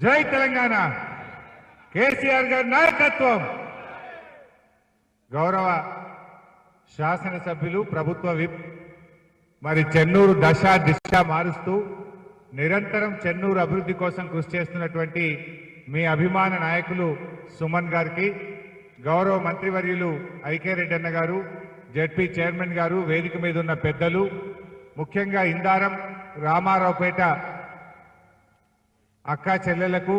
జై తెలంగాణ కేసీఆర్ గారి నాయకత్వం. గౌరవ శాసనసభ్యులు ప్రభుత్వ విప్ మరి చెన్నూరు దశ దిశ మారుస్తూ నిరంతరం చెన్నూరు అభివృద్ధి కోసం కృషి చేస్తున్నటువంటి మీ అభిమాన నాయకులు సుమన్ గారికి, గౌరవ మంత్రివర్యులు ఐకే రెడ్డి అన్న గారు, జెడ్పీ చైర్మన్ గారు, వేదిక మీద ఉన్న పెద్దలు, ముఖ్యంగా ఇందారం రామారావుపేట అక్కా చెల్లెలకు,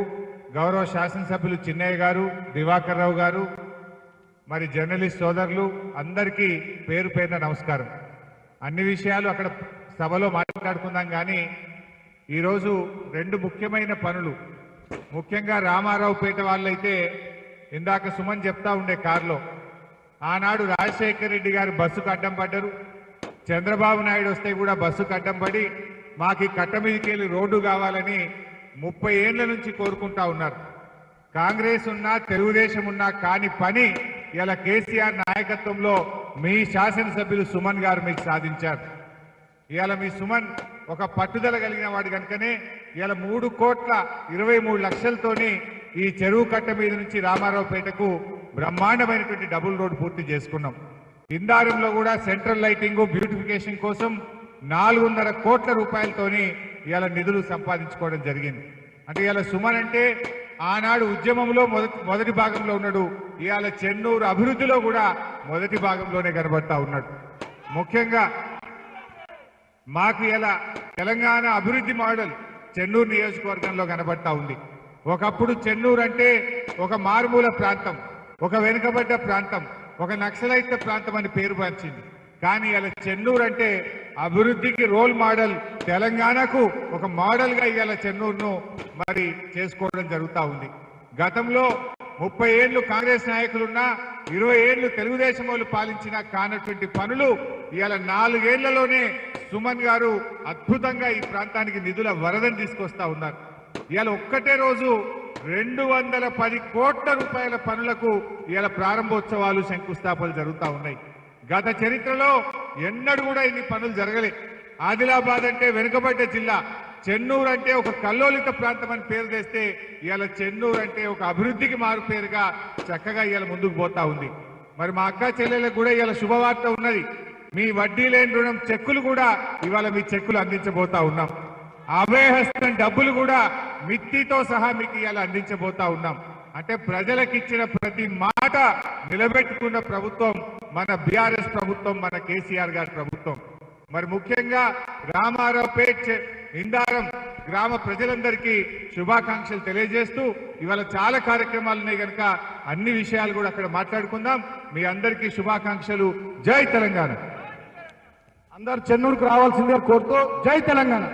గౌరవ శాసనసభ్యులు చిన్నయ్య గారు, దివాకర్ రావు గారు, మరి జర్నలిస్ట్ సోదరులు అందరికీ పేరు పేరున నమస్కారం. అన్ని విషయాలు అక్కడ సభలో మాట్లాడుకుందాం. కానీ ఈరోజు రెండు ముఖ్యమైన పనులు, ముఖ్యంగా రామారావుపేట వాళ్ళైతే ఇందాక సుమన్ చెప్తా ఉండే కారులో, ఆనాడు రాజశేఖర్ రెడ్డి గారు బస్సుకు అడ్డం పడ్డారు, చంద్రబాబు నాయుడు వస్తే కూడా బస్సుకు అడ్డం పడి మాకు ఈ కట్ట మీదకి వెళ్ళి రోడ్డు కావాలని 30 ఏళ్ల నుంచి కోరుకుంటా ఉన్నారు. కాంగ్రెస్ ఉన్నా తెలుగుదేశం ఉన్నా కాని పని ఇలా కేసీఆర్ నాయకత్వంలో మీ శాసనసభ్యులు సుమన్ గారు మీకు సాధించారు. ఇవాళ మీ సుమన్ ఒక పట్టుదల కలిగిన వాడు కనుకనే ఇలా 3,23,00,000తోని ఈ చెరువు కట్ట మీద నుంచి రామారావుపేటకు బ్రహ్మాండమైనటువంటి డబుల్ రోడ్ పూర్తి చేసుకున్నాం. ఇందారంలో కూడా సెంట్రల్ లైటింగ్ బ్యూటిఫికేషన్ కోసం 4.5 కోట్ల రూపాయలతోని ఇలా నిధులు సంపాదించుకోవడం జరిగింది. అంటే ఇలా సుమన్ అంటే ఆనాడు ఉద్యమంలో మొదటి భాగంలో ఉన్నాడు, ఇవాళ చెన్నూరు అభివృద్ధిలో కూడా మొదటి భాగంలోనే కనబడతా ఉన్నాడు. ముఖ్యంగా మాకు ఇలా తెలంగాణ అభివృద్ధి మోడల్ చెన్నూరు నియోజకవర్గంలో కనబడతా ఉంది. ఒకప్పుడు చెన్నూరు అంటే ఒక మారుమూల ప్రాంతం, ఒక వెనుకబడ్డ ప్రాంతం, ఒక నక్సలైట్ ప్రాంతం అని పేరు పంచింది. కానీ ఇలా చెన్నూరు అంటే అభివృద్ధికి రోల్ మోడల్, తెలంగాణకు ఒక మోడల్ గా ఇవాళ చెన్నూరును మరి చేసుకోవడం జరుగుతూ ఉంది. గతంలో 30 ఏళ్లు కాంగ్రెస్ నాయకులున్నా, 20 ఏళ్లు తెలుగుదేశం వాళ్ళు పాలించినా కానటువంటి పనులు ఇవాళ 4 ఏళ్లలోనే సుమన్ గారు అద్భుతంగా ఈ ప్రాంతానికి నిధుల వరదని తీసుకొస్తా ఉన్నారు. ఇవాళ ఒక్కటే రోజు 210 కోట్ల రూపాయల పనులకు ఇవాళ ప్రారంభోత్సవాలు, శంకుస్థాపనలు జరుగుతూ ఉన్నాయి. గత చరిత్రలో ఎన్నడూ కూడా ఇన్ని పనులు జరగలే. ఆదిలాబాద్ అంటే వెనుకబడ్డ జిల్లా, చెన్నూరు అంటే ఒక కల్లోలిత ప్రాంతం అని పేరు తెస్తే ఇవాళ చెన్నూరు అంటే ఒక అభివృద్ధికి మారు పేరుగా చక్కగా ఇవాళ ముందుకు పోతా ఉంది. మరి మా అక్క చెల్లెలకు కూడా ఇవాళ శుభవార్త ఉన్నది. మీ వడ్డీ లేని రుణం చెక్కులు కూడా ఇవాళ మీ చెక్కులు అందించబోతా ఉన్నాం. అభయహస్తం డబ్బులు కూడా మిత్తితో సహా మీకు ఇవాళ అందించబోతా ఉన్నాం. అంటే ప్రజలకు ఇచ్చిన ప్రతి మాట నిలబెట్టుకున్న ప్రభుత్వం మన బీఆర్ఎస్ ప్రభుత్వం, మన కేసీఆర్ గారి ప్రభుత్వం. మరి ముఖ్యంగా రామారావుపేట ఇందారం గ్రామ ప్రజలందరికీ శుభాకాంక్షలు తెలియజేస్తూ ఇవాళ చాలా కార్యక్రమాలు ఉన్నాయి కనుక అన్ని విషయాలు కూడా అక్కడ మాట్లాడుకుందాం. మీ అందరికీ శుభాకాంక్షలు. జై తెలంగాణ. అందరు చెన్నూరుకు రావాల్సిందే కోరుతూ జై తెలంగాణ.